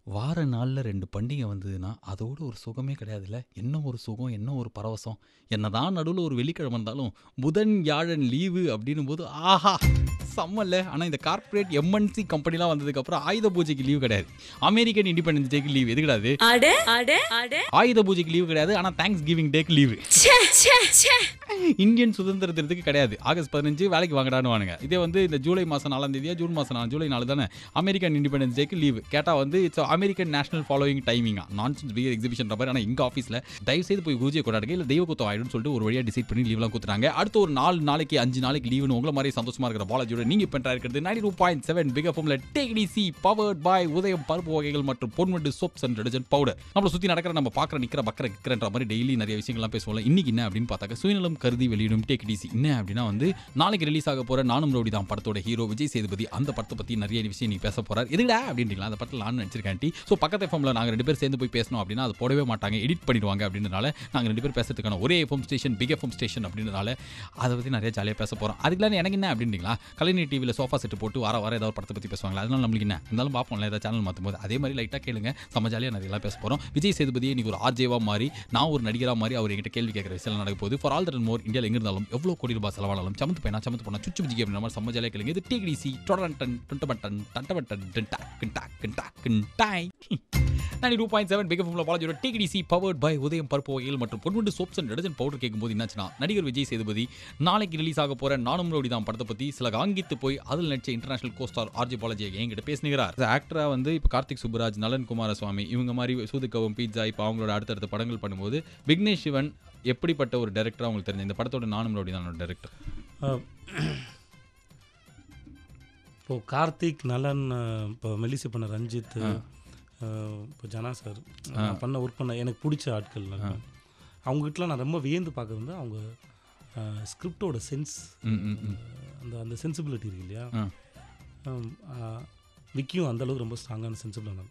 வார நாள்ல 2 பண்டிகை வந்ததுன்னா, அதோட ஒரு சுகமே கிடையாதுல்ல. என்ன ஒரு சுகம், என்ன ஒரு பரவசம். என்னதான் நடுவுல ஒரு வெள்ளிக்கிழமை இருந்தாலும், புதன், வியாழன் லீவு அப்டின்னும்போது, ஆஹா! செம்மல்ல. ஆனா இந்த கார்ப்பரேட் எம்.என்.சி கம்பெனிலாம் வந்ததுக்கப்புறம் ஆயுத பூஜைக்கு லீவு கிடையாது. அமெரிக்கன் இண்டிபெண்டன்ஸ் டேக்கு லீவு. எதுக்குடா அது? அட அட அட ஆயுத பூஜைக்கு லீவு கிடையாது. ஆனா தேங்க்ஸ் கிவிங் டேக்கு லீவு. ச்சே ச்சே ச்சே இந்தியன் சுதந்திர தினத்துக்கு கிடையாது. ஆகஸ்ட் 15 வேலைக்கு வாங்கடான்னுவானுங்க. இதே வந்து இந்த ஜூலை மாசம் 4ஆம் தேதியா, ஜூன் மாசம் ஜூலை 4 தானே அமெரிக்கன் இண்டிபெண்டன்ஸ் டேக்கு லீவு. கேட்டா வந்து இட்ஸ் அமெரிக்கன் நேஷனல் ஃபாலோயிங் டைமிங்கா. நான்சென்ஸ் பிகர் எக்ஸிபிஷன் மாதிரி. ஆனா எங்க ஆஃபீஸ்ல தயவு செய்து போய் பூஜையை கொண்டாடுங்க. இல்ல தெய்வ குத்தம் ஆயிடும்னு சொல்லிட்டு ஒரு வழியா டிசைட் பண்ணி லீவ்லாம் குடுத்துறாங்க. அடுத்து ஒரு 4 நாளைக்கு 5 நாளைக்கு லீவுன்னு உங்கள மாதிரி சந்தோஷமா இருக்கிற பாலாஜியோட நீங்க பெற்றா இருக்கிறது 92.7 பிக் எஃப்எம்ல take it easy powered by Udhayam பருப்பு வகைகள் மற்றும் Ponvandu soaps and detergent powder. நம்மள சுத்தி நடக்கிற நம்ம பார்க்குற நிக்கிற பக்கற கிக்கிறன்ற மாதிரி டெய்லி நிறைய விஷயங்கள்லாம் பேசுவோம்ல. இன்னைக்கு என்ன அப்படின்னு பார்த்தாக்க சுயநலம் கருதி வெளியிடும் டேக் இட் ஈஸி என்ன அப்படின்னா வந்து நாளைக்கு ரிலீஸ் ஆக போற நானும் ரவுடி தான் படத்தோட ஹீரோ விஜய் சேதுபதி அந்த படத்தை பத்தி நிறைய விஷயம் நீ பேச போறார். எதுடா அப்படின்றீங்களா? அந்த படத்தில் நான் நடிச்சிருக்கேன். ஸோ பக்கத்து எஃப்எம்ல நாங்கள் 2 பேர் சேர்ந்து போய் பேசணும் அப்படின்னா அது போடவே மாட்டாங்க, எடிட் பண்ணிடுவாங்க. அப்படின்றனால நாங்கள் 2 பேர் பேசுறதுக்கான ஒரே FM station big FM station அப்படின்றனால அதை பற்றி நிறைய ஜாலியாக பேச போகிறோம். அதுக்குலாம் எனக்கு என்ன அப்படின்றீங்களா? கலைஞர் டிவியில் சோஃபா செட்டு போட்டு வார ஏதாவது படத்தை பற்றி பேசுவாங்க. அதனால நம்மளுக்கு என்ன இருந்தாலும் பார்ப்போம்ல ஏதாவது சேனல் மாற்றும் போது அதே மாதிரி லைட்டாக கேளுங்க. செம்ம ஜாலியாக நிறைய பேச போகிறோம். விஜய் சேதுபதியை நீ ஒரு ஆர்ஜேவா மாறி நான் ஒரு நடிகராக மாறி அவர் என்கிட்ட கேள்வி கேட்குற விஷயம் நடக்க போகுது. For all that and more இந்தியாவில் எங்க இருந்தாலும் எவ்வளோ கோடி ரூபாய் செலவானாலும் சமத்து பையனா சமத்து போனா சுச்சு விஜய் அப்படின்ற மாதிரி செம்ம ஜாலியாக கேளுங்க. இது டேக் இட் ஈஸி டொடரண்டன் டுண்டபட்டன் டண்டபட்டன் டண்டா கிண்டா கிண்டா கிண்டாய் 92.7 பிக் எஃப்எம்ல பாலாஜியோட take it easy powered by Udhayam பருப்பு வகைகள் மற்றும் Ponvandu soaps and detergent powder கேட்கும்போது என்னாச்சுன்னா நடிகர் விஜய் சேதுபதி நாளைக்கு ரிலீஸ் ஆக போற நானும் ரவுடி தான் படத்தை பத்தி சில காங்கித்து போய் அதில் நடிச்ச இன்டர்நேஷனல் கோஸ்டார் ஆர்ஜி பாலாஜி என்கிட்ட பேசுகிறார். ஆக்டரா வந்து இப்போ கார்த்திக் சுப்புராஜ், நலன் குமாரசுவாமி இவங்க மாதிரி சூதுக்கவும் பீட்சா இப்போ அவங்களோட அடுத்தடுத்த படங்கள் பண்ணும்போது விக்னேஷ் சிவன் எப்படிப்பட்ட ஒரு டைரக்டரா உங்களுக்கு தெரிஞ்ச இந்த படத்தோட நானும் ரவுடி தான் டைரக்டர்? இப்போ கார்த்திக், நலன், இப்போ மெல்லிசை பண்ண ரஞ்சித், இப்போ ஜனா சார் பண்ண ஒர்க் பண்ண எனக்கு பிடிச்ச ஆட்கள் அவங்ககிட்டலாம் நான் ரொம்ப வியந்து பார்க்குறது அவங்க ஸ்கிரிப்டோட சென்ஸ், அந்த அந்த சென்சிபிலிட்டி இருக்கு இல்லையா. விக்கியும் அந்தளவுக்கு ரொம்ப ஸ்ட்ராங்கான சென்சிபிளான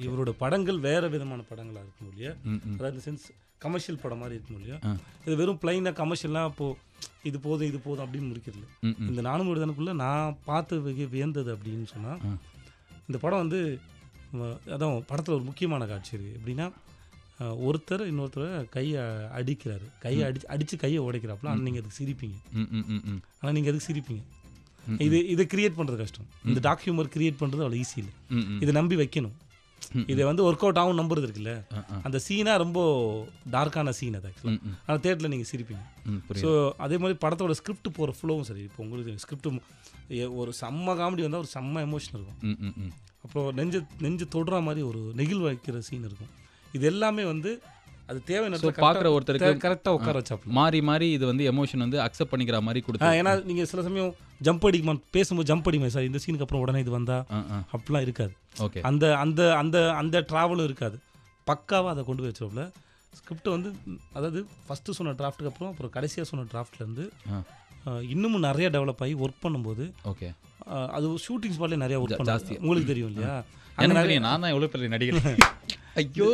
இவரோட படங்கள் வேறு விதமான படங்களாக இருக்கும் இல்லையா. அதாவது சென்ஸ் கமர்ஷியல் படம் மாதிரி இருக்கும் இல்லையா. இது வெறும் பிளைனாக கமர்ஷியலாக இப்போது இது போதும் அப்படின்னு முடிக்கிறது. இந்த நானும் விடுதனுக்குள்ளே நான் பார்த்து வியந்தது அப்படின்னு சொன்னால் இந்த படம் வந்து அதான் படத்தில் ஒரு முக்கியமான காட்சி இருக்குது. எப்படின்னா ஒருத்தர் இன்னொருத்தரை கையை அடிக்கிறாரு, அடித்து கையை உடைக்கிறாப்புல. ஆனால் நீங்கள் அதுக்கு சிரிப்பீங்க. இதை கிரியேட் பண்ணுறது கஷ்டம். இந்த டாக் ஹியூமர் கிரியேட் பண்ணுறது அவ்வளோ ஈஸி இல்லை. இதை நம்பி வைக்கணும். இதை வந்து ஒர்க் அவுட் ஆகும் நம்புறது இருக்குல்ல. அந்த சீனாக ரொம்ப டார்க்கான சீன் அது ஆக்சுவலாக. ஆனால் தேட்டரில் நீங்கள் சிரிப்பீங்க. ஸோ அதே மாதிரி படத்தோட ஸ்கிரிப்ட் போகிற ஃப்ளோவும் சரி. இப்போ உங்களுக்கு ஸ்கிரிப்ட் ஒரு செம்ம காமெடி வந்தால் ஒரு செம்ம எமோஷன் இருக்கும். அப்புறம் நெஞ்சு தொடுற மாதிரி ஒரு நெகிழ் வைக்கிற சீன் இருக்கும். இது எல்லாமே வந்து அது தேவையான பார்க்குற ஒருத்தருக்கு கரெக்டாக உட்கார வச்சாப்பு மாறி இது வந்து எமோஷன் வந்து அக்செப்ட் பண்ணிக்கிற மாதிரி கொடுத்தா. ஏன்னா நீங்கள் சில சமயம் ஜம்ப் அடிக்குமா பேசும்போது ஜம்ப் அடிக்குமா சார் இந்த சீனுக்கு அப்புறம் உடனே இது வந்தா அப்படிலாம் இருக்காது. ஓகே, அந்த அந்த அந்த அந்த ட்ராவலும் இருக்காது. பக்காவாக அதை கொண்டு போய் வச்சோம்ல. ஸ்கிரிப்ட் வந்து அதாவது ஃபஸ்ட்டு சொன்ன டிராஃப்ட்டுக்கு அப்புறம் கடைசியாக சொன்ன டிராஃப்ட்லேருந்து இன்னமும் நிறைய டெவலப் ஆகி ஒர்க் பண்ணும்போது ஓகே அது ஷூட்டிங் ஸ்பாட்லேயே நிறைய ஒர்க் ஜாஸ்தி உங்களுக்கு தெரியும் இல்லையா. நான் தான் எவ்வளோ பெரிய நடிகர். ஐயோ,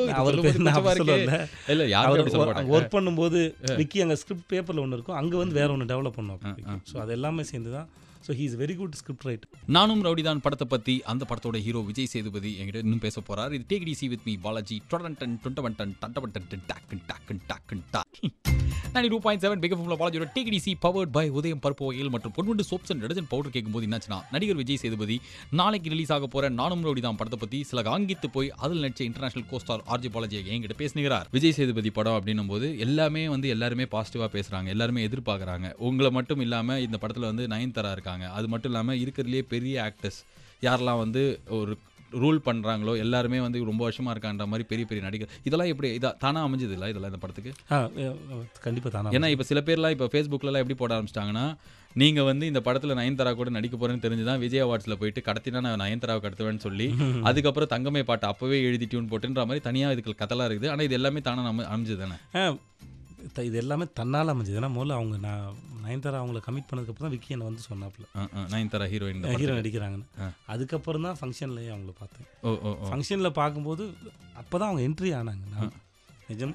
ஒர்க் பண்ணும்போது விக்கி அங்கே ஸ்கிரிப்ட் பேப்பரில் ஒன்று இருக்கும், அங்கே வந்து வேற ஒன்று டெவலப் பண்ணுவோம். ஸோ அது எல்லாமே சேர்ந்து தான். So he is very good script writer. நானும் ரவுடி தான் படத்தை பற்றி அந்த படத்தோட ஹீரோ விஜய் சேதுபதி என்கிட்ட இன்னும் பேச போறார். இது take it easy with me Balaji டொடரண்டன் டுண்டபட்டன் டண்டபட்டன் டாக்கன் டாக்கன் டாக்கன் டா 92.7 பிக் எஃப்எம்ல பாலாஜியோட take it easy powered by Udhayam பருப்பு வகைகள் மற்றும் Ponvandu soaps and detergent powder கேட்கும்போது என்னாச்சுன்னா நடிகர் விஜய் சேதுபதி நாளைக்கு ரிலீஸ் ஆக போற நானும் ரவுடி தான் படத்தை பற்றி சில காங்கித்து போய் அதில் நடிச்ச இன்டர்நேஷனல் கோஸ்டார் ஆர்ஜி பாலாஜி என்கிட்ட பேசுகிறார். விஜய் சேதுபதி படம் அப்படின்னும் போது எல்லாருமே பாசிட்டிவாக பேசுகிறாங்க, எல்லாருமே எதிர்பார்க்குறாங்க. உங்களை மட்டும் இல்லாமல் இந்த படத்தில் வந்து நயன்தாரா இருக்காங்க. அது மட்டும் இல்லாமல் இருக்கிறதுலே பெரிய ஆக்டர்ஸ் யாரெல்லாம் வந்து ஒரு ரூல் பண்ணுறாங்களோ எல்லாருமே வந்து ரொம்ப வருஷமாக இருக்கான்ற மாதிரி பெரிய பெரிய நடிகர். இதெல்லாம் எப்படி தானாக அமைஞ்சது இல்லை இதெல்லாம் இந்த படத்துக்கு? கண்டிப்பாக தானே. ஏன்னா இப்போ சில பேர்லாம் இப்போ ஃபேஸ்புக்கிலலாம் எப்படி போட ஆரம்பிச்சிட்டாங்கன்னா, நீங்கள் வந்து இந்த படத்தில் நயன்தாரா கூட நடிக்க போகிறேன்னு தெரிஞ்சு தான் விஜய் அவார்ட்ஸில் போயிட்டு கடத்தினா நான் நயன்தாராவை கடத்துவேன்னு சொல்லி அதுக்கப்புறம் தங்கமே பாட்டு அப்போவே எழுதி டியூன் போட்டுன்ற மாதிரி தனியாக இதுக்கு கதெல்லாம் இருக்குது. ஆனால் இது எல்லாமே தானே அமைஞ்சது தானே? இது எல்லாமே தன்னால் அமைஞ்சது. ஏன்னா முதல்ல அவங்க நயன்தாரா அவங்கள கமிட் பண்ணதுக்கப்புறம் தான் விக்கி என்னை வந்து சொன்னாப்புல நயன்தாரா ஹீரோ நடிக்கிறாங்கன்னு. அதுக்கப்புறம் தான் ஃபங்க்ஷன்லேயே அவங்கள பார்த்தேன். ஃபங்க்ஷனில் பார்க்கும்போது அப்போ தான் அவங்க என்ட்ரி ஆனாங்க. நான்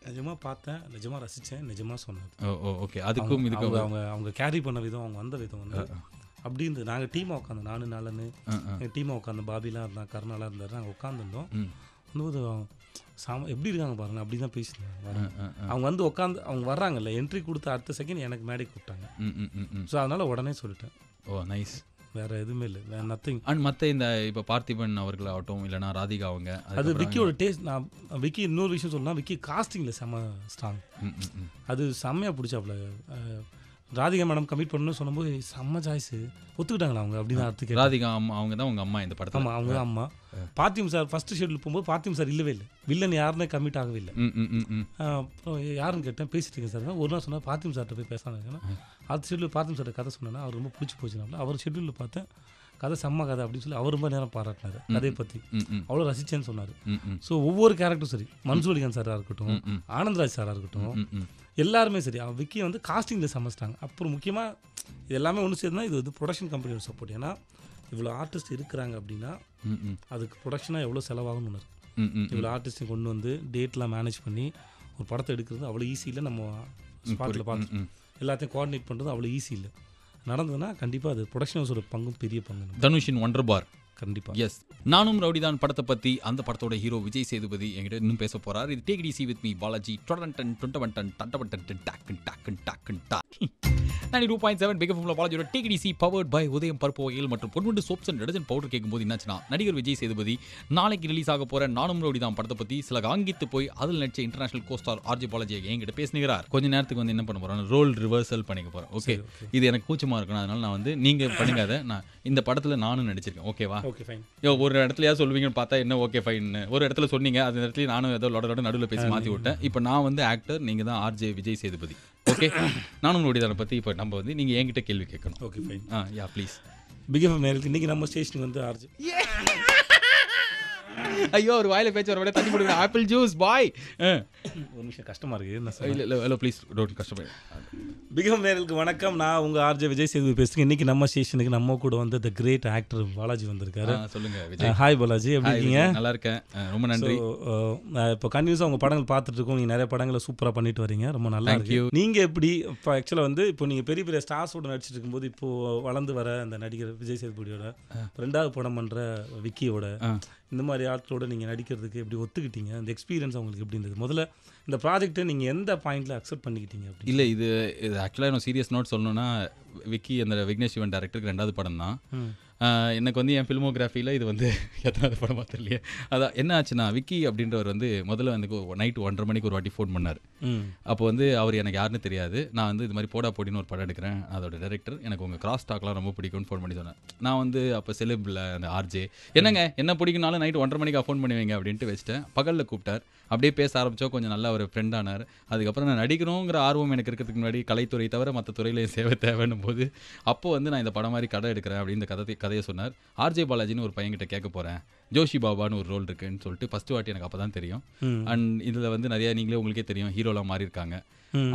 நிஜமாக பார்த்தேன், நிஜமாக ரசித்தேன், நிஜமாக சொன்னது. ஓகே, அதுக்கும் இதுக்கும் அவங்க கேரி பண்ண விதம், அவங்க வந்த விதம் வந்து அப்படின்னு நாங்கள் டீமாக உட்காந்தோம், நானும் நலனு எங்கள் டீமாக உட்காந்து, பாபிலாம் இருந்தான், கருணாலாம் இருந்தார், நாங்கள் உட்காந்துருந்தோம். வந்து எப்படி இருக்காங்க பாருங்க, அப்படி தான் பேசினாங்க. அவங்க வந்து உட்காந்து அவங்க வர்றாங்கல்ல, என்ட்ரி கொடுத்த அடுத்த செகண்ட் எனக்கு மேடை கூப்பிட்டாங்க. ஸோ அதனால் உடனே சொல்லிட்டேன். ஓ நைஸ். வேறு எதுவுமே இல்லை, வேறு நத்திங். அண்ட் மற்ற இந்த இப்போ பார்த்திபன் அவர்களாகட்டும் இல்லைனா ராதிகா அவங்க, அது விக்கியோட டேஸ்ட். நான் விக்கி இன்னொரு விஷயம் சொல்லலாம், விக்கி காஸ்டிங்கில் செம்ம ஸ்ட்ராங். அது செம்மையாக பிடிச்சாப்புல. ராதிகா மேடம் கமிட் பண்ணணும்னு சொல்லும்போது செம்ம சாய்ஸு, ஒத்துக்கிட்டாங்களா அவங்க அப்படின்னு அர்த்தம். ராதிகா அம்மா அவங்க தான் உங்கள் அம்மா இந்த படத்தில்? ஆமாம், அவங்க தான் அம்மா. பார்த்திபன் சார் ஃபஸ்ட்டு ஷெட்யூல் போகும்போது பார்த்திபன் சார் இல்லவே இல்லை, வில்லன் யாருமே கமிட் ஆகவே இல்லை. அப்புறம் யாருன்னு கேட்டேன், பேசிட்டு சார். ஒரு நாள் சொன்னால் பார்த்திபன் சார்கிட்ட போய் பேசாங்க. அடுத்த ஷெட்யூல் பார்த்திபன் சார்ட்ட கதை சொன்னேன்னா அவர் ரொம்ப பிடிச்சி போச்சுனால அவர் ஷெட்யூலில் பார்த்தேன், கதை செம்ம கதை அப்படின்னு சொல்லி அவர் ரொம்ப நேரம் பாராட்டினார். கதையை பற்றி அவ்வளோ ரசிச்சேன்னு சொன்னார். ஸோ ஒவ்வொரு கேரக்டரும் சரி, மன்சூரிகான் சாராக இருக்கட்டும், ஆனந்த்ராஜ் சாராக இருக்கட்டும், எல்லாருமே சரி, விக்கி வந்து காஸ்டிங்கில் சமைச்சிட்டாங்க. அப்புறம் முக்கியமாக இது எல்லாமே ஒன்று சேர்ந்துனா இது வந்து ப்ரொடக்ஷன் கம்பெனியோட சப்போர்ட். ஏன்னா இவ்வளோ ஆர்டிஸ்ட் இருக்கிறாங்க அப்படின்னா அதுக்கு ப்ரொடக்ஷனாக எவ்வளோ செலவாகும்னு ஒன்று இருக்குது. இவ்வளோ ஆர்டிஸ்ட்டை கொண்டு வந்து டேட்லாம் மேனேஜ் பண்ணி ஒரு படத்தை எடுக்கிறது அவ்வளோ ஈஸி இல்லை. நம்ம ஸ்பாட்டில் பார்த்து எல்லாத்தையும் கோஆர்டினேட் பண்ணுறது அவ்வளோ ஈஸி இல்லை. நடந்ததுன்னா கண்டிப்பாக அது ப்ரொடக்ஷன் ஹவுஸோட பங்கும் பெரிய பங்கு. தனுஷின் ஒண்டர் பார் கண்டிப்பாா. எஸ், நானும் ரவுடிதான் படத்தை பற்றி அந்த படத்தோட ஹீரோ விஜய் சேதுபதி என்கிட்ட இன்னும் பேச போறார். இது take it easy with me Balaji. 92.7 big எஃப்எம்ல பாலாஜியோட take it easy powered by Udhayam பருப்பு வகையில் மற்றும் Ponvandu soaps and detergent powder கேட்கும்போது என்னாச்சுன்னா, நடிகர் விஜய் சேதுபதி நாளைக்கு ரிலீஸ் ஆக போற நானும் ரவுடிதான் படத்தை பற்றி சில காங்கித்து போய் அதில் நடிச்ச இன்டர்நேஷனல் கோஸ்டார் ஆர்ஜே பாலாஜி என்கிட்ட பேசுகிறார். கொஞ்ச நேரத்துக்கு வந்து என்ன பண்ண போறோம், ரோல் ரிவர்சல் பண்ணிக்க போறேன். ஓகே, இது எனக்கு கூச்சமா இருக்கணும், அதனால நான் வந்து நீங்க பண்ணுங்க, நான் இந்த படத்துல நானும் நடிச்சிருக்கேன். ஓகேவா? Okay fine. ஒரு இடத்துல சொல்லுவீங்கன்னு பார்த்தா என்ன ஓகே ஃபைன், ஒரு இடத்துல சொன்னீங்க, அந்த இடத்துல நானும் ஏதோ லோட நடுவில் பேசி மாற்றி விட்டேன். இப்போ நான் வந்து ஆக்டர், நீங்கள் தான் ஆர்ஜே விஜய் சேதுபதி. ஓகே, நானும் நோடிதானை பற்றி இப்போ நம்ம வந்து நீங்கள் என்கிட்ட கேள்வி கேட்கணும். Okay fine. Ya please. Big FM நேயர்களுக்கு இன்றைக்கி நம்ம ஸ்டேஷனுக்கு வந்து ஆர்ஜே. ஐயோ, ஒரு வாயில பேச்சு வர தண்ணி கொடுங்க, ஆப்பிள் ஜூஸ் பாய். ஒரு நிமிஷம் கஷ்டமாக இருக்குது. இல்லை ப்ளீஸ் டோன்ட் கஷ்டப்படு. பிக் எஃப்எம் நேயர்களுக்கு வணக்கம், நான் உங்கள் ஆர்ஜே விஜய் சேதுபதி பேசுகிறேன். இன்றைக்கி நம்ம ஸ்டேஷனுக்கு நம்ம கூட வந்து த கிரேட் ஆக்டர் பாலாஜி வந்திருக்காரு. சொல்லுங்க விஜய். ஹாய் பாலாஜி, எப்படி இருக்கீங்க? நல்லா இருக்கேன், ரொம்ப நன்றி. இப்போ கண்டினியூஸாக உங்கள் படங்கள் பார்த்துட்டு இருக்கோம், நீங்கள் நிறைய படங்களை சூப்பராக பண்ணிட்டு வரீங்க, ரொம்ப நல்லா இருக்கு. நீங்கள் எப்படி இப்போ ஆக்சுவலாக வந்து இப்போ நீங்கள் பெரிய பெரிய ஸ்டார்ஸோட நடிச்சிட்டு இருக்கும்போது இப்போது வளர்ந்து வர அந்த நடிகர் விஜய் சேதுபதியோட 2வது படம் பண்ணுற விக்கியோட இந்த மாதிரி ஆட்களோட நீங்கள் நடிக்கிறதுக்கு எப்படி ஒத்துக்கிட்டீங்க? அந்த எக்ஸ்பீரியன்ஸ் அவங்களுக்கு எப்படி இருந்தது? முதல்ல இந்த ப்ராஜெக்ட்டை நீங்கள் எந்த பாயிண்டில் அக்செப்ட் பண்ணிக்கிட்டீங்க? அப்படி இல்லை, இது ஆக்சுவலாக நான் சீரியஸ் நோட் சொல்லணும்னா, விக்கி அந்த விக்னேஷ் சிவன் டேரக்டருக்கு 2வது படம் தான். எனக்கு வந்து என் ஃபில்மோகிராஃபியில் இது வந்து எத்தனாவது படமாக தெரியலையே. அதான் என்ன ஆச்சுன்னா, விக்கி அப்படின்றவர் வந்து முதல்ல வந்து நைட்டு 1:30 மணிக்கு ஒரு வாட்டி ஃபோன் பண்ணார். அப்போ வந்து அவர் எனக்கு யாருன்னு தெரியாது. நான் வந்து இது மாதிரி போடா போடின்னு ஒரு படம் எடுக்கிறேன், அதோட டைரக்டர், எனக்கு உங்கள் கிராஸ் டாக்லாம் ரொம்ப பிடிக்கும்னு ஃபோன் பண்ணி சொன்னேன். நான் வந்து அப்போ செலிபில் அந்த ஆர்ஜே, என்னங்க என்ன பிடிக்குனாலும் நைட்டு 1:30 மணிக்கு ஃபோன் பண்ணுவீங்க அப்படின்ட்டு வச்சுட்டேன். பகலில் கூப்பிட்டார், அப்படியே பேச ஆரம்பித்தோம், கொஞ்சம் நல்லா ஒரு ஃப்ரெண்ட் ஆனார். அதுக்கப்புறம் நான் நடிக்கணுங்கிற ஆர்வம் எனக்கு இருக்கிறதுக்கு முன்னாடி கலைத்துறை தவிர மற்ற துறையிலையும் சேவை தேவைன்னும் போது அப்போது வந்து நான் இந்த படம் மாதிரி கடை எடுக்கிறேன் அப்படின்னு இந்த கதையை சொன்னார். ஆர்ஜே பாலாஜின்னு ஒரு பையன்கிட்ட கேட்க போகிறேன், ஜோஷி பாபான்னு ஒரு ரோல் இருக்குன்னு சொல்லிட்டு ஃபஸ்ட்டு வாட்டி எனக்கு அப்போ தான் தெரியும். அண்ட் இதில் வந்து நிறையா நீங்களே உங்களுக்கே தெரியும் ஹீரோலாம் மாறி இருக்காங்க.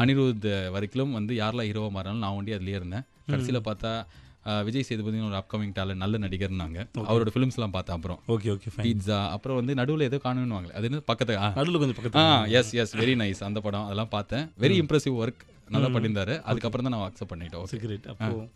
அனிருத் வரைக்கும் வந்து யாரெல்லாம் ஹீரோவாக மாறினாலும் நான் ஒண்டி அதுலேயே இருந்தேன். கடைசியில் பார்த்தா விஜய் சேதுபதினு ஒரு அப்கமிங் டேலண்ட், நல்ல நடிகர்னாங்க. அவரோட ஃபிலிம்ஸ்லாம் பார்த்தேன். அப்புறம் ஓகே பீட்சா, அப்புறம் வந்து நடுவில் ஏதோ காணுவாங்களே, அது என்ன பக்கத்து நடுவில் கொஞ்சம் பக்கத்து. எஸ் வெரி நைஸ், அந்த படம் அதெல்லாம் பார்த்தேன். வெரி இம்ப்ரெசிவ் ஒர்க், நல்லா பண்ணியிருந்தாரு. அதுக்கப்புறம் தான் நான் அக்செப்ட் பண்ணிட்டோம்.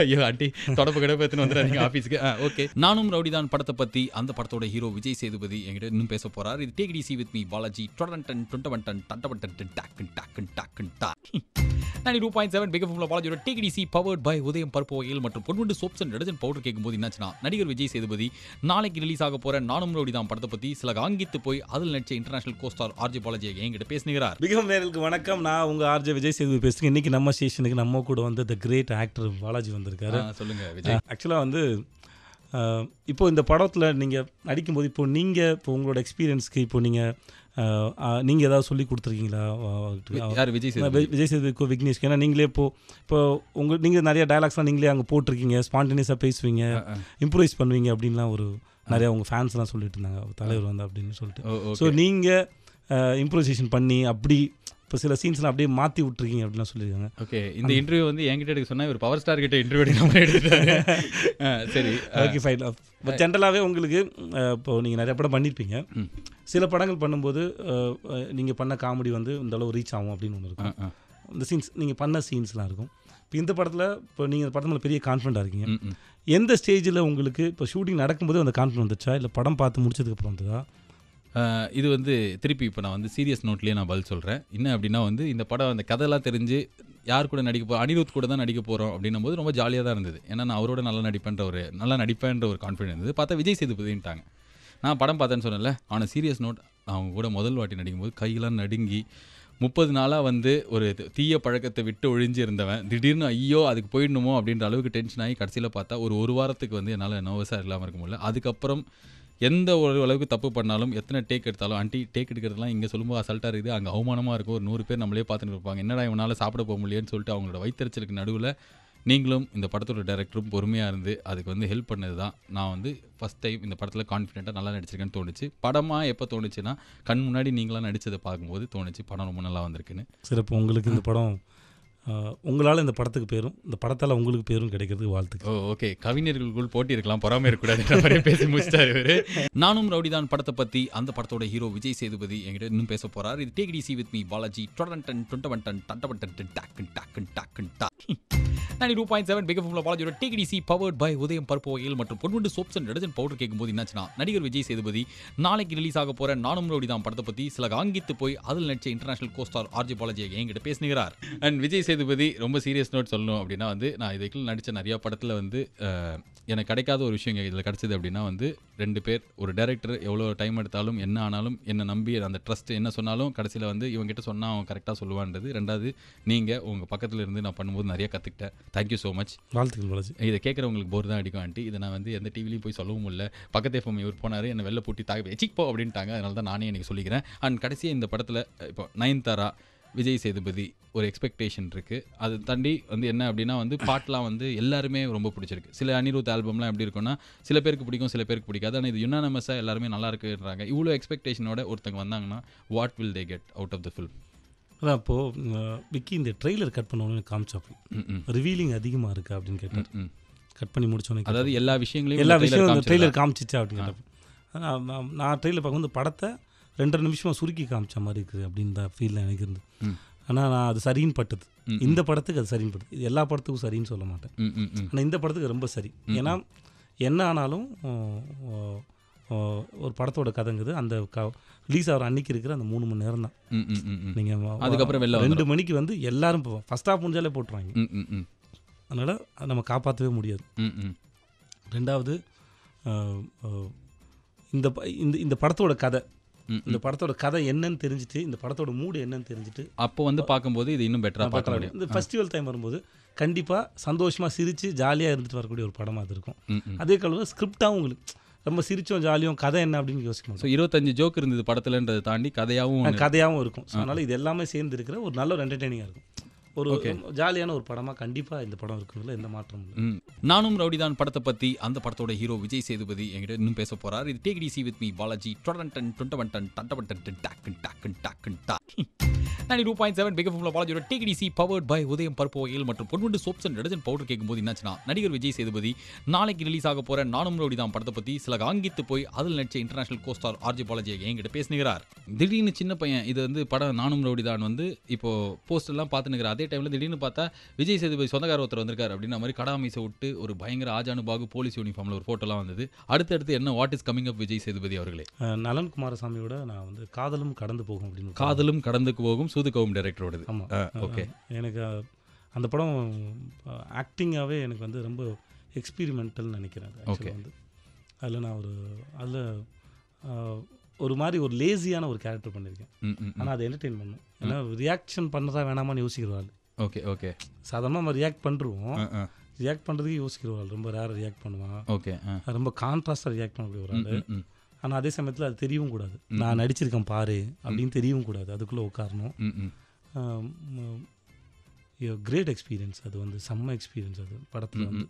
ஐயோ ஆண்டி தொடப்பு கிடப்பு எடுத்துன்னு வந்துடுறாங்க ஆஃபீஸுக்கு. ஓகே, நானும் ரவுடிதான் படத்தை பற்றி அந்த படத்தோட ஹீரோ விஜய் சேதுபதி என்கிட்ட இன்னும் பேச போறார். இது take it easy with me Balaji. 92.7 big எஃப்எம்ல பாலாஜியோட take it easy powered by Udhayam பருப்பு வகையில் மற்றும் Ponvandu soaps and detergent powder கேட்கும்போது என்னாச்சுன்னா, நடிகர் விஜய் சேதுபதி நாளைக்கு ரிலீஸ் ஆக போற நானும் ரவுடிதான் படத்தை பற்றி சில காங்கித்து போய் அதில் நடிச்ச இன்டர்நேஷனல் கோஸ்டார் ஆர்ஜே பாலாஜி என்கிட்ட பேசுகிறார். பிக் எஃப்எம் நேயர்களுக்கு வணக்கம், நான் உங்கள் ஆர்ஜே விஜய் சேதுபதி பேசுகிறேன். இன்றைக்கி நம்ம ஸ்டேஷனுக்கு நம்ம கூட வந்து த கிரேட் ஆக்டர் பாலாஜி வந்திருக்காரு. சொல்லுங்க விஜய். ஆக்சுவலாக வந்து இப்போ இந்த படத்தில் நீங்கள் நடிக்கும்போது இப்போ உங்களோட எக்ஸ்பீரியன்ஸ்க்கு இப்போ நீங்கள் ஏதாவது சொல்லி கொடுத்துருக்கீங்களா? யார்? விஜய் சேதுபதிக்கோ விக்னேஷ்க்கு? ஏன்னா நீங்களே இப்போ நீங்கள் நிறைய டயலாக்ஸ்லாம் நீங்களே அங்கே போட்டிருக்கீங்க, ஸ்பான்டேனியஸாக பேசுவீங்க, இம்ப்ரூவைஸ் பண்ணுவீங்க அப்படின்லாம் ஒரு நிறையா உங்கள் ஃபேன்ஸ்லாம் சொல்லிட்டு இருந்தாங்க, தலைவர் வந்து அப்படின்னு சொல்லிட்டு. ஸோ நீங்கள் இம்ப்ரூவைசேஷன் பண்ணி அப்படி இப்போ சில சீன்ஸ்லாம் அப்படியே மாற்றி விட்டுருக்கீங்க அப்படின்லாம் சொல்லியிருக்காங்க. ஓகே, இந்த இன்டர்வியூ வந்து என்கிட்ட எடுக்க சொன்னால் ஒரு பவர் ஸ்டார் கிட்ட இன்டர்வியூ எடுத்தாரு. சரி, ஓகே ஃபைன். பட் ஜென்ரலாகவே உங்களுக்கு இப்போது நீங்கள் நிறைய படம் பண்ணியிருப்பீங்க, சில படங்கள் பண்ணும்போது நீங்கள் பண்ண காமெடி வந்து இந்த அளவு ரீச் ஆகும் அப்படின்னு ஒன்று இருக்கும். இந்த சீன்ஸ் நீங்கள் பண்ண சீன்ஸ்லாம் இருக்கும். இப்போ இந்த படத்தில் இப்போ நீங்கள் இந்த படத்தில் பெரிய கான்ஃபிடண்ட்டாக இருக்கீங்க. எந்த ஸ்டேஜில் உங்களுக்கு இப்போ ஷூட்டிங் நடக்கும்போது அந்த கான்ஃபிடன்ட் வந்துச்சா, இல்லை படம் பார்த்து முடிச்சதுக்கப்புறம் வந்ததா? இது வந்து திருப்பி இப்போ நான் வந்து சீரியஸ் நோட்லேயே நான் பதில் சொல்கிறேன். என்ன அப்படின்னா வந்து இந்த படம் அந்த கதையெல்லாம் தெரிஞ்சு யார் கூட நடிக்க போகிறோம், அனிருத் கூட தான் நடிக்க போகிறோம் அப்படின்னும் போது ரொம்ப ஜாலியாக தான் இருந்தது. ஏன்னா நான் அவரோட நல்லா நடிப்பேன்ற ஒரு கான்ஃபிடன்ஸ் இருந்தது. பார்த்தா விஜய் சேதுபதின்ட்டாங்க. நான் படம் பார்த்தேன்னு சொன்னேன்ல, அவனை சீரியஸ் நோட் அவங்க கூட முதல் வாட்டி நடிக்கும்போது கையெல்லாம் நடுங்கி 30 நாளாக வந்து ஒரு தீய பழக்கத்தை விட்டு ஒழிஞ்சு இருந்தவன் திடீர்னு ஐயோ அதுக்கு போயிடணுமோ அப்படின்ற அளவுக்கு டென்ஷன் ஆகி கடைசியில் பார்த்தா ஒரு வாரத்துக்கு வந்து என்னால் நர்வஸாக இல்லாமல் இருக்க முடியல. அதுக்கப்புறம் எந்த ஒரு அளவுக்கு தப்பு பண்ணாலும் எத்தனை டேக் எடுத்தாலும் டேக் எடுக்கிறதுலாம் இங்கே சொல்லும்போது அசல்ட்டாக இருக்குது, அங்கே அவமானமாக இருக்கும். ஒரு 100 பேர் நம்மளே பார்த்துட்டு இருப்பாங்க, என்னடா இவனால் சாப்பிட போக முடியலன்னு சொல்லிட்டு அவங்களோட வயிற்றுச்சலுக்கு நடுவில் நீங்களும் இந்த படத்தோட டைரக்டரும் பொறுமையாக இருந்து அதுக்கு வந்து ஹெல்ப் பண்ணது தான் நான் வந்து ஃபஸ்ட் டைம் இந்த படத்தில் கான்ஃபிடென்ட்டாக நல்லா நடிச்சிருக்கேன்னு தோணுச்சு. படமாக எப்போ தோணுச்சுன்னா கண் முன்னாடி நீங்களாம் நடித்ததை பார்க்கும்போது தோணுச்சு படம் ரொம்ப நல்லா வந்திருக்குன்னு. சிறப்பு. உங்களுக்கு இந்த படம் உங்களால் இந்த படத்துக்கு பேரும் இந்த படத்தால் உங்களுக்கு பேரும் கிடைக்கிறதுக்கு வாழ்த்துக்கள். ஓகே, கவிஞர்களுக்குள் போட்டி இருக்கலாம், பொறாமல் இருக்கக்கூடாது பேசி முடிச்சிட்டாரு இவர். நானும் ரவுடிதான் படத்தை பற்றி அந்த படத்தோட ஹீரோ விஜய் சேதுபதி என்கிட்ட இன்னும் பேச போகிறார். இது take it easy with me Balaji. 92.7 big எஃப்எம்ல பாலாஜியோட take it easy powered by Udhayam பருப்பு ஆயில் மற்றும் Ponvandu soaps and detergent powder கேட்கும்போது என்னாச்சுன்னா, நடிகர் விஜய் சேதுபதி நாளைக்கு ரிலீஸ் ஆக போகிற நானும் ரவுடிதான் படத்தை பற்றி சில காங்கித்து போய் அதில் நடிச்ச இன்டர்நேஷனல் கோஸ்டார் ஆர்ஜி பாலாஜி என்கிட்ட பேசுகிறார். அண்ட் விஜய் சேதுபதி ரொம்ப சீரியஸ் நோட் சொல்லணும் அப்படின்னா வந்து நான் இதுக்குள்ள நடித்த நிறையா படத்தில் வந்து எனக்கு கிடைக்காத ஒரு விஷயம் இதில் கிடச்சிது அப்படின்னா வந்து 2 பேர், ஒரு டைரக்டர் எவ்வளோ டைம் எடுத்தாலும் என்ன ஆனாலும் என்னை நம்பி அந்த ட்ரஸ்ட் என்ன சொன்னாலும் கடைசியில் வந்து இவங்ககிட்ட சொன்னால் அவன் கரெக்டாக சொல்லுவான்றது. 2வது நீங்கள் உங்கள் பக்கத்தில் இருந்து நான் பண்ணும்போது நிறைய கற்றுக்கிட்டேன். Thank you so much. வாழ்த்துக்கள் பாலாஜி. இதை கேட்குறவங்களுக்கு போர் தான் அடிக்கும் ஆண்டி. இதை நான் வந்து எந்த டிவிலையும் போய் சொல்லவும் இல்லை. பக்கத்து எஃப்எம் இவர் போனார், என்னை வெளில பூட்டி எச்சிப்போ அப்படின்ட்டாங்க. அதனால தான் நானே எனக்கு சொல்லிக்கிறேன். அண்ட் கடைசியாக இந்த படத்தில் இப்போ நயன்தாரா, விஜய் சேதுபதி ஒரு எக்ஸ்பெக்டேஷன் இருக்குது. அது தாண்டி வந்து என்ன அப்படின்னா வந்து பாட்டெலாம் வந்து எல்லாருமே ரொம்ப பிடிச்சிருக்கு. சில அனிருத் ஆல்பம்லாம் எப்படி இருக்குன்னா சில பேருக்கு பிடிக்கும், சில பேருக்கு பிடிக்காது. ஆனால் இது யுனானமஸாக எல்லாருமே நல்லா இருக்குன்றாங்க. இவ்வளோ எக்ஸ்பெக்டேஷனோட ஒருத்தங்க வந்தாங்கன்னா what will they get out of the film? அதான் இப்போது விக்கி இந்த ட்ரெய்லர் கட் பண்ணோன்னு காமிச்சாப்பி ரிவீலிங் அதிகமாக இருக்கா அப்படின்னு கேட்டார். கட் பண்ணி முடிச்சோன்னே அதாவது எல்லா விஷயம் ட்ரெய்லர் காமிச்சிச்சா அப்படின்னு கேட்டேன். நான் ட்ரெய்லர் பார்க்கும்போது படத்தை 2 நிமிஷமாக சுருக்கி காமிச்ச மாதிரி இருக்குது அப்படின்னு தான் ஃபீல் எனக்கு இருந்தது. ஆனால் நான் அது சரின்னு பட்டது. இந்த படத்துக்கு அது சரின்னு பட்டது. இது எல்லா படத்துக்கும் சரின்னு சொல்ல மாட்டேன். ஆனால் இந்த படத்துக்கு ரொம்ப சரி. ஏன்னா என்ன ஆனாலும் ஒரு படத்தோட கதைங்குது அந்த ரிலீஸ் ஆகிற அன்னைக்கு இருக்கிற அந்த 3 மணி நேரம் தான். நீங்கள் அதுக்கப்புறம் 2 மணிக்கு வந்து எல்லாரும் ஃபஸ்ட் ஹாஃப் முடிஞ்சாலே போட்டுருவாங்க. அதனால் அதை நம்ம காப்பாற்றவே முடியாது. 2வது இந்த படத்தோட கதை, இந்த படத்தோட கதை என்னன்னு தெரிஞ்சுட்டு இந்த படத்தோட மூடு என்னன்னு தெரிஞ்சுட்டு அப்போ வந்து பார்க்கும்போது இது இன்னும் பெட்டராக பார்க்க முடியும். இந்த ஃபெஸ்டிவல் டைம் வரும்போது கண்டிப்பாக சந்தோஷமாக சிரித்து ஜாலியாக இருந்துட்டு வரக்கூடிய ஒரு படமாக அது இருக்கும். அதே காலம் ஸ்கிரிப்டாகவும் உங்களுக்கு ரொம்ப சிரிச்சோம் ஜாலியும் கதை என்ன அப்படின்னு யோசிக்கணும். ஸோ 25 ஜோக் இருந்தது படத்துலன்றதை தாண்டி கதையாகவும் இருக்கும். ஸோ அதனால் இது எல்லாமே சேர்ந்து இருக்கிற ஒரு நல்ல ஒரு என்டர்டெய்னிங்காக இருக்கும். ஒரு ஜாலியான ஒரு படமாக கண்டிப்பாக இந்த படம் இருக்கிறதுல எந்த மாற்றமும் இல்லை. நானும் ரவுடிதான் படத்தை பற்றி அந்த படத்தோட ஹீரோ விஜய் சேதுபதி என்கிட்ட இன்னும் பேச போகிறார். இது take it easy with me Balaji. 92.7 big எஃப்எம்ல பாலாஜியோட take it easy powered by Udhayam பருப்பு ஆயில் மற்றும் Ponvandu soaps and detergent powder கேட்கும்போது என்னாச்சுன்னா, நடிகர் விஜய் சேதுபதி நாளைக்கு ரிலீஸ் ஆக போகிற நானும் ரவுடிதான் படத்தை பற்றி சில காங்கித்து போய் அதில் நடிச்ச இன்டர்நேஷனல் கோஸ்டார் ஆர்ஜி பாலாஜி என்கிட்ட பேசுகிறார். திடீர்னு சின்ன பையன் இது வந்து படம் நானும் ரவுடிதான் வந்து இப்போ போஸ்டர்லாம் பார்த்துனுக்கிறார். அதே டைமில் திடீர்னு பார்த்தா விஜய் சேதுபதி சொந்தக்கார ஒருத்தர் வந்திருக்காரு அப்படின்ற மாதிரி கடாமீசை விட்டு ஒரு பயங்கர ஆஜானுபாகு போலீஸ் யூனிஃபார்மில் ஒரு ஃபோட்டோலாம் வந்தது. அடுத்தடுத்து என்ன what is coming up Vijay Sethupathi அவர்களே? நலன் குமாரசாமியோட நான் வந்து காதலும் கடந்து போகும் அப்படின்னு காதலும் கடந்து போகும் சூதுகவும் டைரக்டரோடது. ஆமாம். ஓகே. எனக்கு அந்த படம் ஆக்டிங்காகவே எனக்கு வந்து ரொம்ப எக்ஸ்பீரிமெண்டல்னு நினைக்கிறேன். ஓகே. வந்து அதில் நான் ஒரு மாதிரி ஒரு லேசியான ஒரு கேரக்டர் பண்ணியிருக்கேன். ஆனால் அதை என்டர்டெயின் பண்ணும். ஏன்னா ரியாக்ஷன் பண்ணுறதா வேணாமான்னு யோசிக்கிறவாள். Okay okay. சாதாரணமாக நம்ம ரியாக்ட் பண்ணுறோம், ரியாக்ட் பண்ணுறதுக்கு யோசிக்கிறவாள். ரொம்ப ரேராக ரியாக்ட் பண்ணுவான். ஓகே. ரொம்ப கான்ட்ராஸ்டாக ரியாக்ட் பண்ணக்கூடிய ஒரு ஆள். ஆனால் அதே சமயத்தில் அது தெரியவும் கூடாது. நான் நடிச்சிருக்கேன் பாரு அப்படின்னு தெரியவும் கூடாது. அதுக்குள்ளே உட்காரணும். Great experience. அது வந்து செம்ம எக்ஸ்பீரியன்ஸ். அது படத்தில் வந்து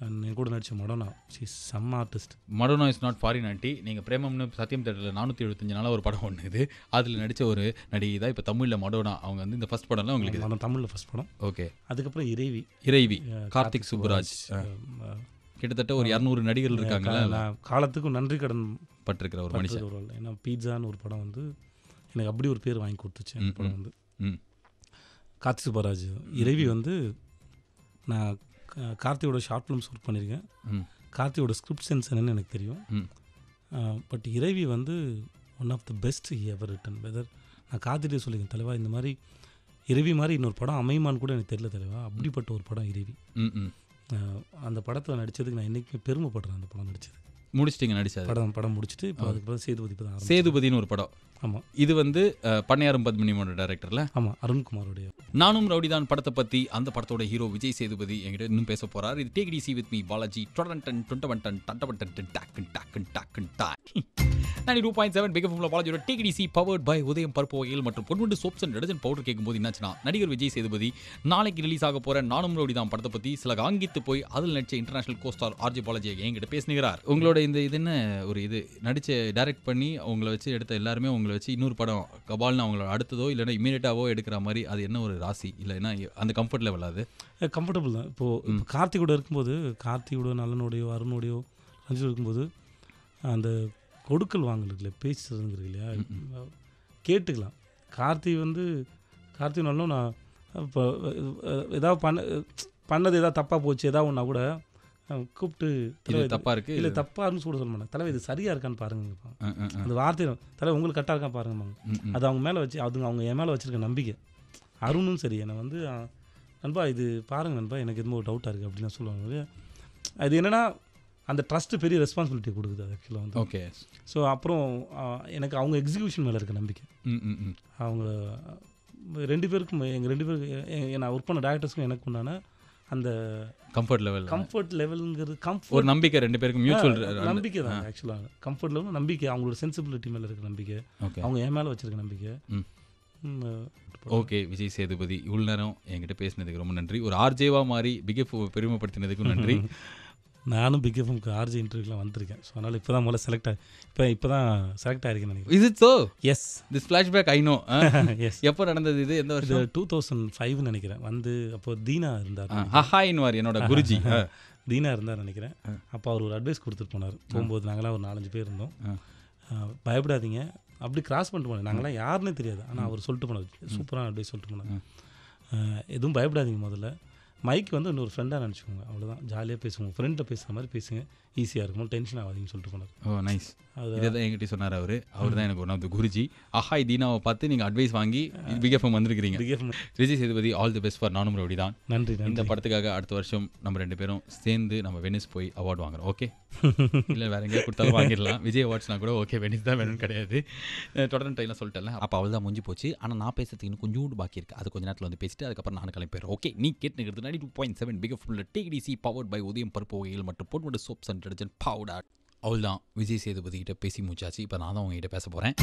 என் கூட நடித்த மடோனா செம்ம artist. Madonna is not foreign aunty. நீங்கள் பிரேமம்னு சத்தியம் தேட்டரில் 475 நாளாக ஒரு படம் ஒன்று இது, அதில் நடித்த ஒரு நடிகை தான் இப்போ தமிழில் மடோனா. அவங்க வந்து இந்த ஃபஸ்ட் படம்லாம் உங்களுக்கு தமிழில் ஃபஸ்ட் படம். ஓகே. அதுக்கப்புறம் இறைவி கார்த்திக் சுப்புராஜ். கிட்டத்தட்ட ஒரு 200 நடிகர்கள் இருக்காங்க. காலத்துக்கும் நன்றி கடன் பட்டிருக்கிற ஒரு மனுஷன். ஏன்னா பீட்சான்னு ஒரு படம் வந்து எனக்கு அப்படி ஒரு பேர் வாங்கி கொடுத்துச்சு. அந்த படம் வந்து கார்த்திக் சுப்புராஜ். இறைவி வந்து நான் கார்த்தியோட ஷார்ட் ஃபிலிம்ஸ் ஒர்க் பண்ணியிருக்கேன். கார்த்தியோட ஸ்கிரிப்ட் சென்ஸ் என்னன்னு எனக்கு தெரியும். பட் இறைவி வந்து one of the best ever written. Whether நான் கார்த்திகிட்டே சொல்லியிருக்கேன், தலைவா இந்த மாதிரி இறைவி மாதிரி இன்னொரு படம் அமையுமான்னு கூட எனக்கு தெரியல தலைவா. அப்படிப்பட்ட ஒரு படம் இறைவி. அந்த படத்தில் நடித்ததுக்கு நான் என்றைக்குமே பெருமைப்படுறேன். அந்த படம் நடித்தது முடிச்சிட்டிங்க, நடிச்சது படம் முடிச்சுட்டு இப்போ அதுக்கப்புறம் சேதுபதி தான். சேதுபதினு ஒரு படம். ஆமாம், இது வந்து பண்ணையாரும் பத்மினியோட டைரக்டர்ல. ஆமாம், அருண்குமாரோடைய நானும் ரவுடிதான் படத்தை பற்றி அந்த படத்தோட ஹீரோ விஜய் சேதுபதி என்கிட்ட இன்னும் பேச போறார். இது take it easy with me Balaji. 92.7 big எஃப்எம்ல பாலாஜியோட take it easy powered by Udhayam பருப்பு வகைகள் மற்றும் Ponvandu soaps and detergent powder கேட்கும்போது என்னாச்சுன்னா, நடிகர் விஜய் சேதுபதி நாளைக்கு ரிலீஸ் ஆக போற நானும் ரவுடிதான் படத்தை பற்றி சில காங்கித்து போய் அதில் நடிச்ச இன்டர்நேஷனல் கோஸ்டார் ஆர்ஜே பாலாஜி என்கிட்ட பேசுகிறார். உங்களோட இந்த இது என்ன ஒரு இது நடிச்ச டைரக்ட் பண்ணி உங்களை வச்சு எடுத்த எல்லாருமே உங்களை வச்சு இன்னொரு படம் கபால்னு அவங்களோட அடுத்ததோ இல்லைன்னா இமீடியட்டாவோ எடுக்கிற மாதிரி அது என்ன ஒரு ராசி இல்லைன்னா அந்த கம்ஃபர்ட் லெவல்? அது கம்ஃபர்டபுள் தான். இப்போது கார்த்திகோட இருக்கும்போது, கார்த்திகோட நலனோடையோ அருணோடையோ ரஞ்சித் இருக்கும்போது அந்த கொடுக்கல் வாங்கல பேசுறதுங்கிறது இல்லையா, கேட்டுக்கலாம். கார்த்தி நல்லும் நான் இப்போ ஏதாவது பண்ணது ஏதாவது தப்பாக போச்சு ஏதாவது ஒன்றா கூட கூப்பிட்டு தப்பாக இருக்குது இல்லை தப்பாருன்னு கூட சொல்ல மாட்டேன், தலைவர் இது சரியாக இருக்கான்னு பாருங்க. அந்த வார்த்தை தலைவர் உங்களுக்கு கரெக்டாக இருக்கான்னு பாருங்கம்மாங்க. அது அவங்க மேலே வச்சு அவங்க என் மேலே வச்சுருக்க நம்பிக்கை. அருணும் சரி என்னை வந்து நண்பா இது பாருங்கள் நண்பா எனக்கு எதுவும் ஒரு டவுட்டாக இருக்குது அப்படின்னு சொல்லுவாங்க. அது என்னென்னா அந்த ட்ரஸ்ட்டு பெரிய ரெஸ்பான்சிபிலிட்டி கொடுக்குது அது ஆக்சுவலாக வந்து. ஓகே. ஸோ அப்புறம் எனக்கு அவங்க எக்ஸிக்யூஷன் மேலே இருக்க நம்பிக்கை. அவங்க 2 பேருக்கும் எங்கள் 2 பேருக்கு நான் ஒர்க் பண்ண டேரக்டர்ஸ்க்கும் எனக்கு உண்டான அந்த கம்ஃபர்ட் லெவலுங்கிறது ஒரு நம்பிக்கை 2 பேருக்கும் மியூச்சுவல் நம்பிக்கை தான் ஆக்சுவலாக. கம்ஃபர்ட் லெவல் நம்பிக்கை, அவங்களோட சென்சிபிலிட்டி மேலே இருக்க நம்பிக்கை, அவங்க என் மேலே வச்சுருக்க நம்பிக்கை. ஓகே. விஜய் சேதுபதி இவ்வளோ நேரம் என்கிட்ட பேசினதுக்கு ரொம்ப நன்றி. ஒரு ஆர்ஜேவா மாதிரி பிகெஃப் பெருமைப்படுத்தினதுக்கும் நன்றி. நானும் பிக் எஃப்எம்க்கு ஆர்ஜே இன்டர்வியூலாம் வந்திருக்கேன். ஸோ அதனால் இப்போ தான் முதல்ல இப்போ தான் செலக்ட் ஆகிருக்கேன் நினைக்கிறேன். Is it so? Yes, this flashback I know. Yes. எப்போ நடந்தது இது? எந்த வருஷம்? 2005 நினைக்கிறேன். வந்து அப்போ தீனா இருந்தார். ஹஹாயின்வார் என்னோட குருஜி. தீனா இருந்தார் நினைக்கிறேன். அப்போ அவர் ஒரு அட்வைஸ் கொடுத்துட்டு போனார். போகும்போது நாங்களாம் ஒரு 4-5 பேர் இருந்தோம். பயப்படாதீங்க அப்படி கிராஸ் பண்ணிட்டு போனோம். நாங்களாம் யாருன்னே தெரியாது. ஆனால் அவர் சொல்லிட்டு போனார், சூப்பரான அட்வைஸ் சொல்லிட்டு போனார். எதுவும் பயப்படாதீங்க, முதல்ல மைக் வந்து இன்னொரு ஃப்ரெண்டாக நினச்சிக்கோங்க, அவ்வளோதான். ஜாலியாக பேசுவோம், ஃப்ரெண்டை பேசுகிற மாதிரி பேசுங்க, ஈஸியாக இருக்கும், டென்ஷன் ஆகாதீங்கன்னு சொல்லிட்டு போனார். ஓ நைஸ். இதை தான் என்கிட்ட சொன்னார் அவர் தான் எனக்கு one of the Guruji. Ahoy தீனாவை பார்த்து நீங்கள் அட்வைஸ் வாங்கி பிக் எஃப்எம் வந்திருக்கிறீங்க. Vijay Sethupathi all the best for நானும் ரவுடி தான். நன்றி. இந்த படத்துக்காக அடுத்த வருஷம் நம்ம 2 பேரும் சேர்ந்து நம்ம வெனிஸ் போய் அவார்டு வாங்குறோம். ஓகே, இல்லை வேற எங்கேயா கொடுத்தாலும் வாங்கிடலாம். விஜய் அவார்ட்ஸ்னா கூட ஓகே, வெனிஸ் தான் வேணும்னு கிடையாது. தொடர்ந்து டைம்லாம் சொல்லிட்டேன். அப்போ அவள் தான் முடிஞ்சு போச்சு. ஆனால் நான் பேசுறதுக்கு இன்னும் கொஞ்சோண்டு பாக்கி இருக்குது. அது கொஞ்ச நேரத்தில் வந்து பேசிட்டு அதுக்கப்புறம் நான் கிளம்பிடுறேன். ஓகே, நீ கேட்டுக்கிறது 92.7 பிக் எஃப்எம்ல take it easy powered by Udhayam பருப்பு வகைகள் மற்றும் Ponvandu soaps and detergent powder. அவள் தான் விஜய் சேதுபதி கிட்ட பேசி முடிச்சாச்சு. இப்போ நான் தான் உங்ககிட்ட பேச போகிறேன்.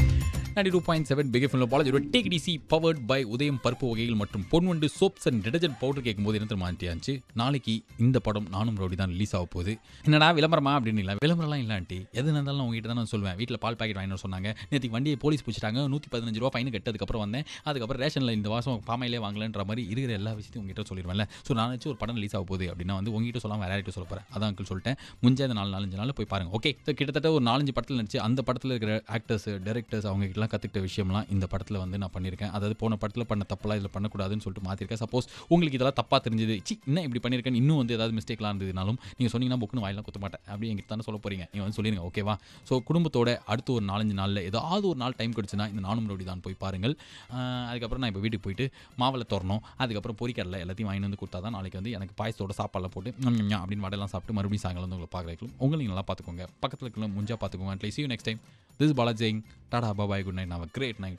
92.7 பிக் எஃப்எம்ல பாலாஜியோட take it easy powered by Udhayam பருப்பு வகைகள் மற்றும் Ponvandu soaps and detergent powder கேட்கும்போது என்ன மாட்டியாச்சு. நாளைக்கு இந்த படம் நானும் ரவுடி தான் ரிலீஸ் ஆக போகுது. என்னடா விளம்பரமா அப்படின்னு இல்லை, விளம்பரம்லாம் இல்லாட்டி எது இருந்தாலும் நான் உங்ககிட்ட தான் நான் சொல்லுவேன். வீட்டில் பால் பாக்கெட் வாங்கினு சொன்னாங்க, நேற்று வண்டியை போலீஸ் பிடிச்சிட்டாங்க, 115 ரூபா ஃபைன் கட்டதுக்கப்புறம் வந்தேன். அதுக்கப்புறம் ரேஷனில் இந்த வாசம் பாமையிலே வாங்கலன்ற மாதிரி இருக்கிற எல்லா விஷயத்தையும் உங்ககிட்ட சொல்லிடுவேன்ல. ஸோ நான் வச்சு ஒரு படம் ரிலீஸ் ஆக போகுது அப்படின்னா வந்து உங்ககிட்ட சொல்லாமல் வேற யார்கிட்ட சொல்ல போகிறேன். அதான் அங்கிள் சொல்லிட்டேன். முடிஞ்ச அந்த 4-5 நாள் போய் பாருங்க. ஓகே, ஸோ கிட்டத்தட்ட ஒரு 4-5 படத்தில் நடிச்சு அந்த படத்தில் இருக்கிற ஆக்டர்ஸ் டைரக்டர்ஸ் அவங்க கிட்டலாம் கற்றுக்கிட்ட விஷயம்லாம் இந்த படத்தில் வந்து நான் பண்ணியிருக்கேன். அதாவது போன படத்தில் பண்ண தப்பெல்லாம் இதில் பண்ணக்கூடாதுன்னு சொல்லிட்டு மாற்றிருக்கேன். சப்போஸ் உங்களுக்கு இதெல்லாம் தப்பாக தெரிஞ்சது, என்ன இப்படி பண்ணியிருக்கேன், இன்னும் வந்து ஏதாவது மிஸ்டேக்லாம் இருந்ததுனாலும் நீங்கள் சொன்னீங்கன்னா புக்குன்னு வாயிலாம் குத்த மாட்டேன் அப்படி எங்கிட்ட தானே சொல்ல போகிறீங்க. நீங்கள் வந்து சொல்லிடுங்க, ஓகேவா? ஸோ குடும்பத்தோட அடுத்து ஒரு 4-5 நாளில் ஏதாவது ஒரு நாள் டைம் கிடச்சுன்னா இந்த நானும் ரவுடி தான் போய் பாருங்கள். அதுக்கப்புறம் நான் இப்போ வீட்டுக்கு போயிட்டு மாவில் தரணும், அதுக்கப்புறம் பொரிக்கடலை எல்லாத்தையும் வாங்கி வந்து கொடுத்தா தான் நாளைக்கு வந்து எனக்கு பாயசத்தோட சாப்பாடெல்லாம் போட்டு அப்படின்னு வடையெல்லாம் சாப்பிட்டு மறுபடியும் சாயங்காலம் வந்து உங்களை பார்க்கலாம். உங்களுக்கு நல்லா பார்த்துக்கோங்க, பக்கத்தில் இருக்கலாம் முடிஞ்சா பார்த்துக்கோங்க. See you next time. This is Bala saying, Tada, bye bye, good night. Have a great night.